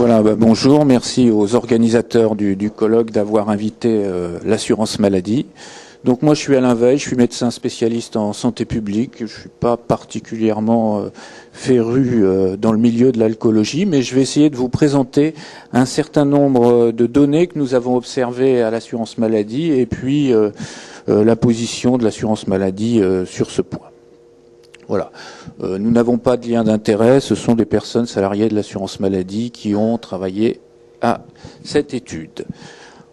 Voilà, bonjour, merci aux organisateurs du colloque d'avoir invité l'assurance maladie. Donc moi je suis Alain Veil, je suis médecin spécialiste en santé publique, je suis pas particulièrement féru dans le milieu de l'alcoolologie, mais je vais essayer de vous présenter un certain nombre de données que nous avons observées à l'assurance maladie et puis la position de l'assurance maladie sur ce point. Voilà. Nous n'avons pas de lien d'intérêt, ce sont des personnes salariées de l'assurance maladie qui ont travaillé à cette étude.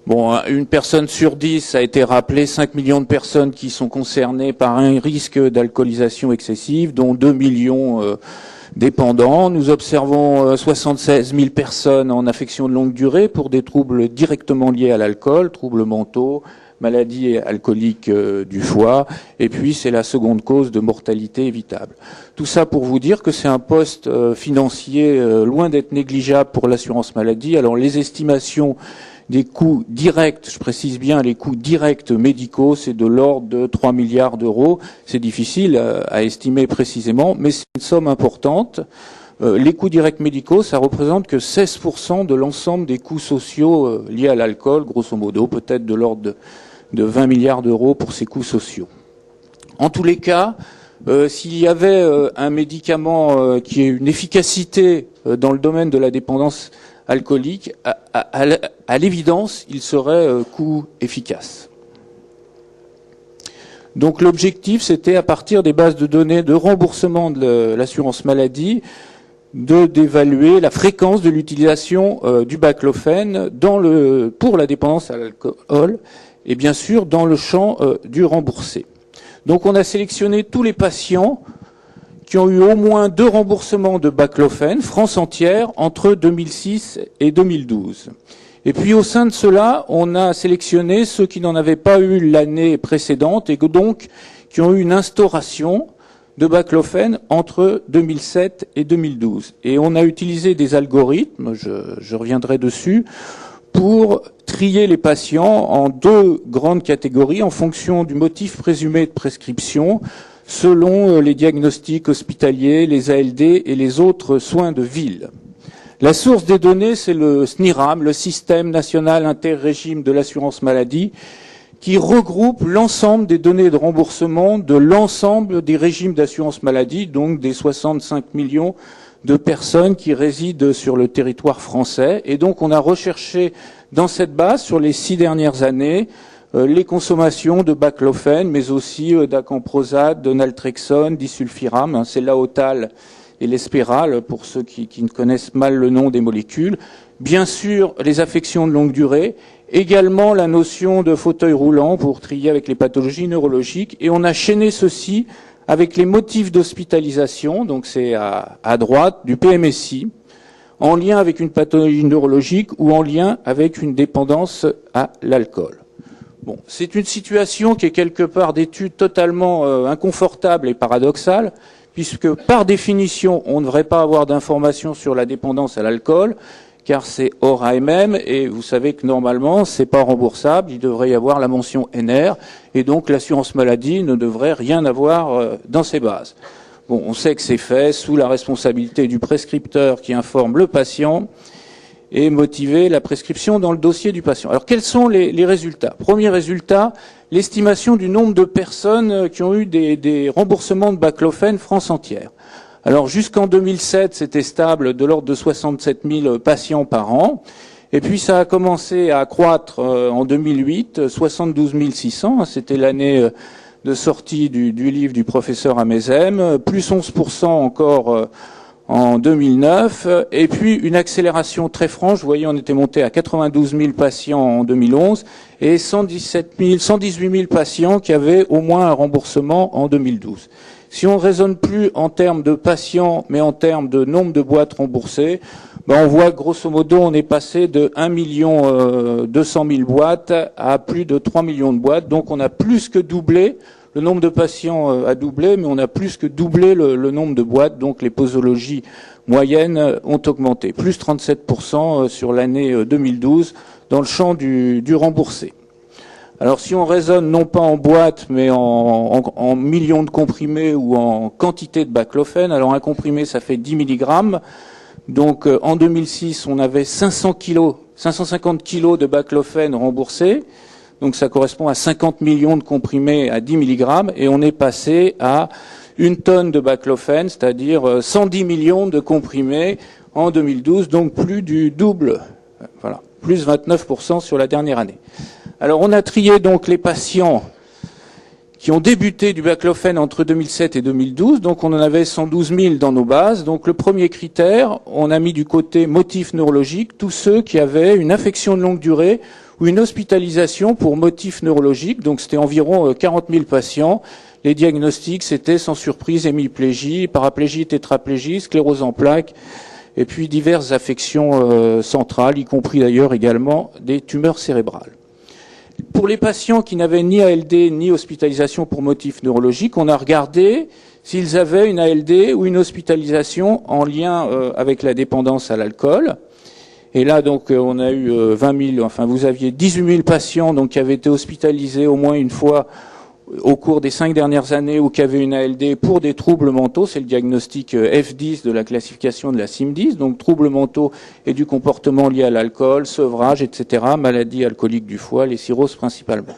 Bon, une personne sur 10, ça a été rappelé, 5 millions de personnes qui sont concernées par un risque d'alcoolisation excessive, dont 2 millions dépendants. Nous observons 76 000 personnes en affection de longue durée pour des troubles directement liés à l'alcool, troubles mentaux, maladie alcoolique du foie, et puis c'est la seconde cause de mortalité évitable. Tout ça pour vous dire que c'est un poste financier loin d'être négligeable pour l'assurance maladie. Alors les estimations des coûts directs, je précise bien les coûts directs médicaux, c'est de l'ordre de 3 milliards d'euros. C'est difficile à estimer précisément, mais c'est une somme importante. Les coûts directs médicaux, ça représente que 16% de l'ensemble des coûts sociaux liés à l'alcool, grosso modo, peut-être de l'ordre de 20 milliards d'euros pour ces coûts sociaux. En tous les cas, s'il y avait un médicament qui ait une efficacité dans le domaine de la dépendance alcoolique, à l'évidence, il serait coût efficace. Donc l'objectif, c'était à partir des bases de données de remboursement de l'assurance maladie, d'évaluer la fréquence de l'utilisation du baclofène pour la dépendance à l'alcool et bien sûr dans le champ du remboursé. Donc on a sélectionné tous les patients qui ont eu au moins 2 remboursements de baclofène, France entière, entre 2006 et 2012. Et puis au sein de cela, on a sélectionné ceux qui n'en avaient pas eu l'année précédente et donc qui ont eu une instauration de baclofène entre 2007 et 2012. Et on a utilisé des algorithmes, je reviendrai dessus, pour trier les patients en 2 grandes catégories en fonction du motif présumé de prescription, selon les diagnostics hospitaliers, les ALD et les autres soins de ville. La source des données, c'est le SNIRAM, le Système national interrégime de l'assurance maladie, qui regroupe l'ensemble des données de remboursement de l'ensemble des régimes d'assurance maladie, donc des 65 millions de personnes qui résident sur le territoire français. Et donc on a recherché dans cette base, sur les 6 dernières années, les consommations de baclofène, mais aussi d'acamprosate, de naltrexone, disulfiram, c'est l'aotal et l'espéral, pour ceux qui ne connaissent mal le nom des molécules. Bien sûr, les affections de longue durée, également la notion de fauteuil roulant pour trier avec les pathologies neurologiques, et on a chaîné ceci avec les motifs d'hospitalisation, donc c'est à droite, du PMSI, en lien avec une pathologie neurologique ou en lien avec une dépendance à l'alcool. Bon, c'est une situation qui est quelque part d'étude totalement inconfortable et paradoxale, puisque par définition, on ne devrait pas avoir d'informations sur la dépendance à l'alcool, car c'est hors AMM, et vous savez que normalement, c'est pas remboursable, il devrait y avoir la mention NR, et donc l'assurance maladie ne devrait rien avoir dans ses bases. Bon, on sait que c'est fait sous la responsabilité du prescripteur qui informe le patient et motiver la prescription dans le dossier du patient. Alors quels sont les résultats? Premier résultat, l'estimation du nombre de personnes qui ont eu des remboursements de baclofène France entière. Alors jusqu'en 2007, c'était stable de l'ordre de 67 000 patients par an. Et puis ça a commencé à croître en 2008, 72 600, c'était l'année de sortie du livre du professeur Amézem, plus 11% encore en 2009, et puis une accélération très franche. Vous voyez, on était monté à 92 000 patients en 2011 et 118 000 patients qui avaient au moins un remboursement en 2012. Si on ne raisonne plus en termes de patients, mais en termes de nombre de boîtes remboursées, on voit que grosso modo, on est passé de 1 200 000 boîtes à plus de 3 millions de boîtes. Donc on a plus que doublé. Le nombre de patients a doublé, mais on a plus que doublé le nombre de boîtes. Donc les posologies moyennes ont augmenté. Plus 37% sur l'année 2012 dans le champ du remboursé. Alors si on raisonne non pas en boîte, mais en millions de comprimés ou en quantité de baclofène, alors un comprimé ça fait 10 mg, Donc en 2006, on avait 550 kilos de baclofène remboursés. Donc ça correspond à 50 millions de comprimés à 10 mg. Et on est passé à 1 tonne de baclofène, c'est-à-dire 110 millions de comprimés en 2012, donc plus du double. Voilà, plus 29% sur la dernière année. Alors on a trié donc les patients qui ont débuté du baclofène entre 2007 et 2012, donc on en avait 112 000 dans nos bases. Donc le premier critère, on a mis du côté motif neurologique tous ceux qui avaient une affection de longue durée ou une hospitalisation pour motif neurologique, donc c'était environ 40 000 patients. Les diagnostics, c'était sans surprise hémiplégie, paraplégie, tétraplégie, sclérose en plaques, et puis diverses affections centrales, y compris d'ailleurs également des tumeurs cérébrales. Pour les patients qui n'avaient ni ALD ni hospitalisation pour motif neurologique, on a regardé s'ils avaient une ALD ou une hospitalisation en lien avec la dépendance à l'alcool. Et là, donc, on a eu 20 000, enfin, vous aviez 18 000 patients donc, qui avaient été hospitalisés au moins une fois au cours des 5 dernières années ou qui avaient une ALD pour des troubles mentaux. C'est le diagnostic F10 de la classification de la CIM10, donc troubles mentaux et du comportement lié à l'alcool, sevrage, etc., maladie alcoolique du foie, les cirrhoses principalement.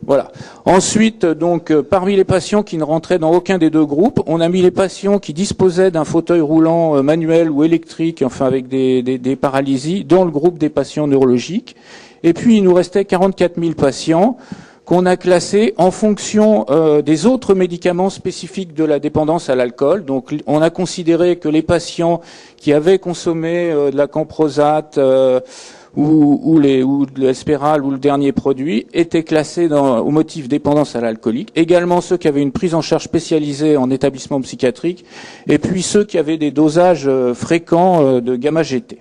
Voilà. Ensuite, donc, parmi les patients qui ne rentraient dans aucun des deux groupes, on a mis les patients qui disposaient d'un fauteuil roulant manuel ou électrique, enfin avec des paralysies, dans le groupe des patients neurologiques. Et puis, il nous restait 44 000 patients qu'on a classés en fonction des autres médicaments spécifiques de la dépendance à l'alcool. Donc, on a considéré que les patients qui avaient consommé de la camprosate ou de l'Espéral ou le dernier produit étaient classés au motif dépendance à l'alcoolique. Également ceux qui avaient une prise en charge spécialisée en établissement psychiatrique, et puis ceux qui avaient des dosages fréquents de gamma-GT.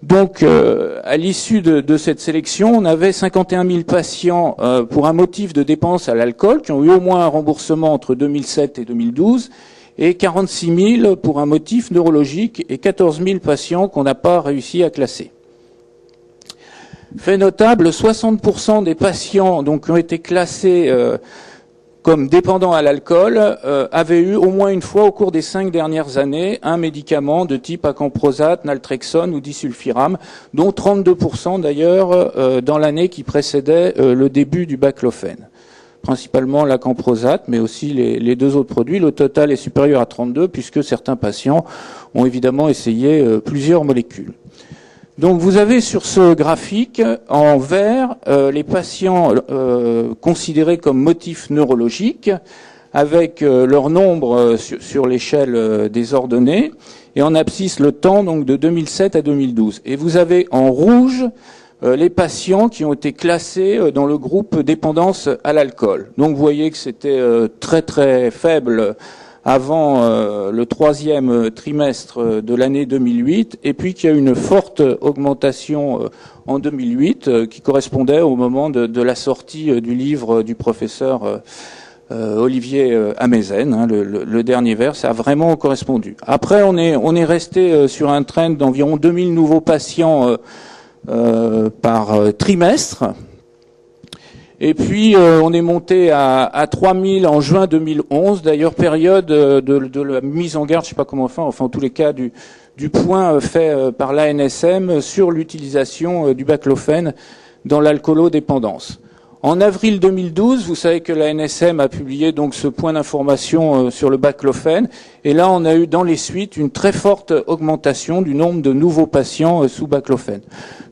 Donc, à l'issue de cette sélection, on avait 51 000 patients pour un motif de dépendance à l'alcool qui ont eu au moins un remboursement entre 2007 et 2012, et 46 000 pour un motif neurologique et 14 000 patients qu'on n'a pas réussi à classer. Fait notable, 60% des patients donc, qui ont été classés comme dépendants à l'alcool avaient eu au moins une fois au cours des 5 dernières années un médicament de type acamprosate, naltrexone ou disulfiram, dont 32% d'ailleurs dans l'année qui précédait le début du baclofène. Principalement l'acamprosate, mais aussi les deux autres produits. Le total est supérieur à 32 puisque certains patients ont évidemment essayé plusieurs molécules. Donc vous avez sur ce graphique en vert les patients considérés comme motifs neurologiques avec leur nombre sur l'échelle des ordonnées et en abscisse le temps donc de 2007 à 2012. Et vous avez en rouge les patients qui ont été classés dans le groupe dépendance à l'alcool. Donc vous voyez que c'était très très faible avant le 3e trimestre de l'année 2008, et puis qu'il y a une forte augmentation en 2008 qui correspondait au moment de la sortie du livre du professeur Olivier Amezen, hein, le dernier vers, ça a vraiment correspondu. Après, on est resté sur un trend d'environ 2000 nouveaux patients par trimestre. Et puis on est monté à 3000 en juin 2011, d'ailleurs période de la mise en garde, je sais pas comment enfin en tous les cas du point fait par l'ANSM sur l'utilisation du baclofène dans l'alcoolodépendance. En avril 2012, vous savez que la NSM a publié donc ce point d'information sur le baclofène, et là on a eu dans les suites une très forte augmentation du nombre de nouveaux patients sous baclofène.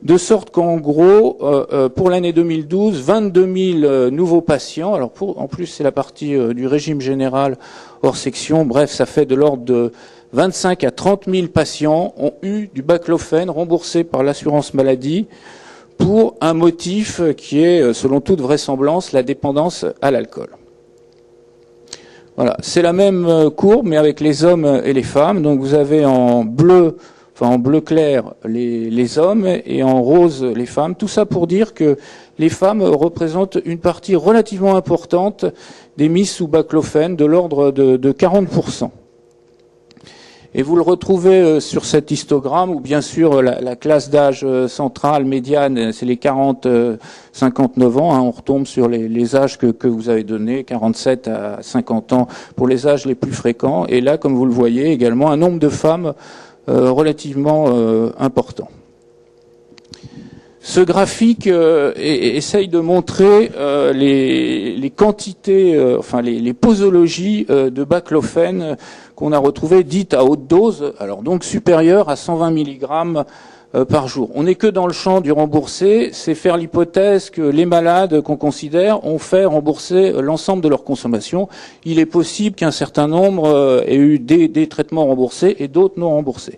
De sorte qu'en gros, pour l'année 2012, 22 000 nouveaux patients, alors en plus c'est la partie du régime général hors section, bref ça fait de l'ordre de 25 à 30 000 patients ont eu du baclofène remboursé par l'assurance maladie, pour un motif qui est, selon toute vraisemblance, la dépendance à l'alcool. Voilà, c'est la même courbe, mais avec les hommes et les femmes. Donc vous avez en bleu clair les hommes et en rose les femmes. Tout ça pour dire que les femmes représentent une partie relativement importante des mises sous baclofène, de l'ordre de 40%. Et vous le retrouvez sur cet histogramme où bien sûr la classe d'âge centrale médiane, c'est les 40-59 ans. Hein, on retombe sur les âges que vous avez donnés, 47 à 50 ans pour les âges les plus fréquents. Et là, comme vous le voyez, également un nombre de femmes relativement important. Ce graphique essaye de montrer les quantités, enfin les posologies de baclofène qu'on a retrouvées dites à haute dose, alors donc supérieures à 120 mg par jour. On n'est que dans le champ du remboursé, c'est faire l'hypothèse que les malades qu'on considère ont fait rembourser l'ensemble de leur consommation. Il est possible qu'un certain nombre aient eu des traitements remboursés et d'autres non remboursés.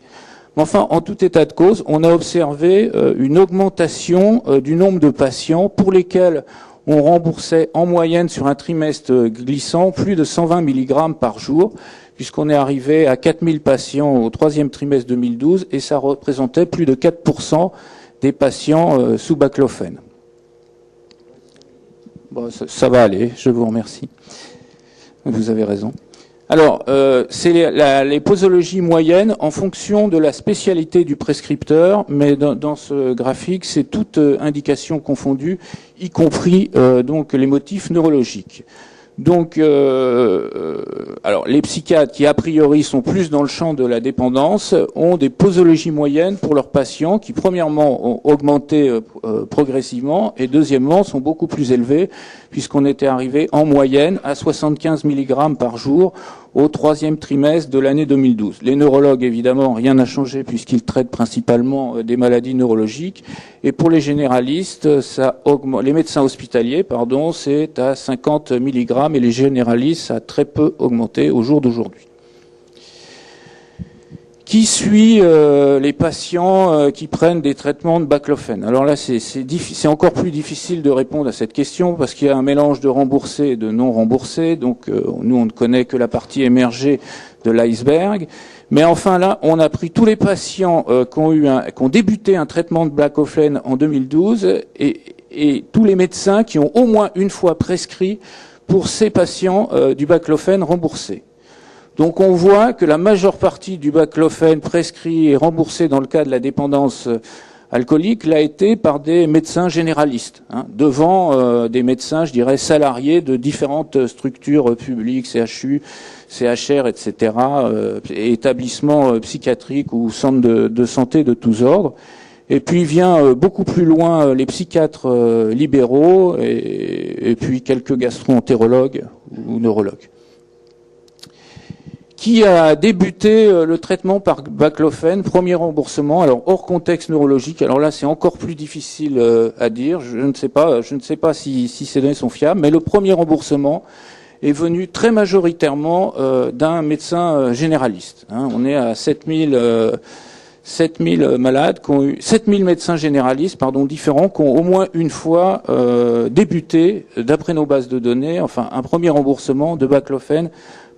Enfin, en tout état de cause, on a observé une augmentation du nombre de patients pour lesquels on remboursait en moyenne sur un trimestre glissant plus de 120 mg par jour, puisqu'on est arrivé à 4000 patients au troisième trimestre 2012 et ça représentait plus de 4% des patients sous baclofène. Bon, ça va aller, je vous remercie. Vous avez raison. Alors, c'est les posologies moyennes en fonction de la spécialité du prescripteur, mais dans ce graphique, c'est toute indication confondue, y compris donc les motifs neurologiques. Donc, alors les psychiatres qui a priori sont plus dans le champ de la dépendance ont des posologies moyennes pour leurs patients qui premièrement ont augmenté progressivement et deuxièmement sont beaucoup plus élevés puisqu'on était arrivé en moyenne à 75 mg par jour au troisième trimestre de l'année 2012. Les neurologues, évidemment, rien n'a changé puisqu'ils traitent principalement des maladies neurologiques. Et pour les généralistes, ça augmente. Les médecins hospitaliers, pardon, c'est à 50 mg et les généralistes, ça a très peu augmenté au jour d'aujourd'hui. Qui suit les patients qui prennent des traitements de baclofène? Alors là, c'est encore plus difficile de répondre à cette question parce qu'il y a un mélange de remboursés et de non remboursés. Donc nous, on ne connaît que la partie émergée de l'iceberg. Mais enfin là, on a pris tous les patients qui ont débuté un traitement de baclofène en 2012 et tous les médecins qui ont au moins une fois prescrit pour ces patients du baclofène remboursé. Donc on voit que la majeure partie du baclofène prescrit et remboursé dans le cas de la dépendance alcoolique l'a été par des médecins généralistes, hein, devant des médecins, je dirais, salariés de différentes structures publiques, CHU, CHR, etc., et établissements psychiatriques ou centres de santé de tous ordres. Et puis vient beaucoup plus loin les psychiatres libéraux et puis quelques gastro-entérologues ou neurologues. Qui a débuté le traitement par baclofène, premier remboursement, alors hors contexte neurologique. Alors là, c'est encore plus difficile à dire. Je ne sais pas si ces données sont fiables, mais le premier remboursement est venu très majoritairement d'un médecin généraliste. Hein. On est à 7000 malades, 7000 médecins généralistes, différents, qui ont au moins une fois débuté, d'après nos bases de données, enfin un premier remboursement de baclofène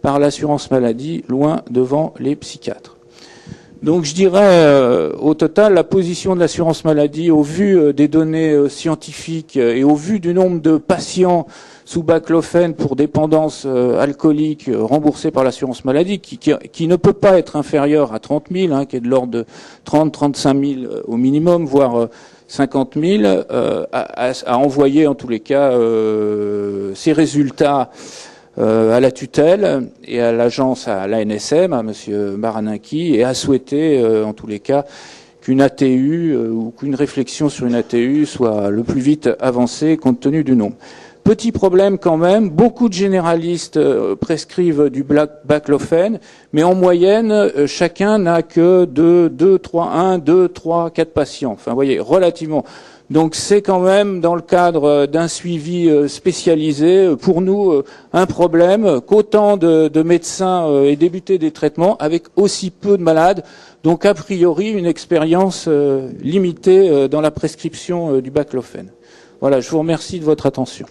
par l'assurance maladie, loin devant les psychiatres. Donc je dirais au total, la position de l'assurance maladie au vu des données scientifiques et au vu du nombre de patients sous baclofène pour dépendance alcoolique remboursés par l'assurance maladie, qui ne peut pas être inférieur à 30 000, hein, qui est de l'ordre de 30-35 000 au minimum, voire 50 000, a envoyé en tous les cas ces résultats à la tutelle et à l'agence, à l'ANSM, à monsieur Baranaki, et a souhaité, en tous les cas, qu'une ATU ou qu'une réflexion sur une ATU soit le plus vite avancée compte tenu du nombre. Petit problème quand même, beaucoup de généralistes prescrivent du baclofène, mais en moyenne, chacun n'a que 2, 3, 4 patients. Enfin, vous voyez, relativement. Donc c'est quand même dans le cadre d'un suivi spécialisé pour nous un problème qu'autant de médecins aient débuté des traitements avec aussi peu de malades. Donc a priori une expérience limitée dans la prescription du baclofène. Voilà, je vous remercie de votre attention.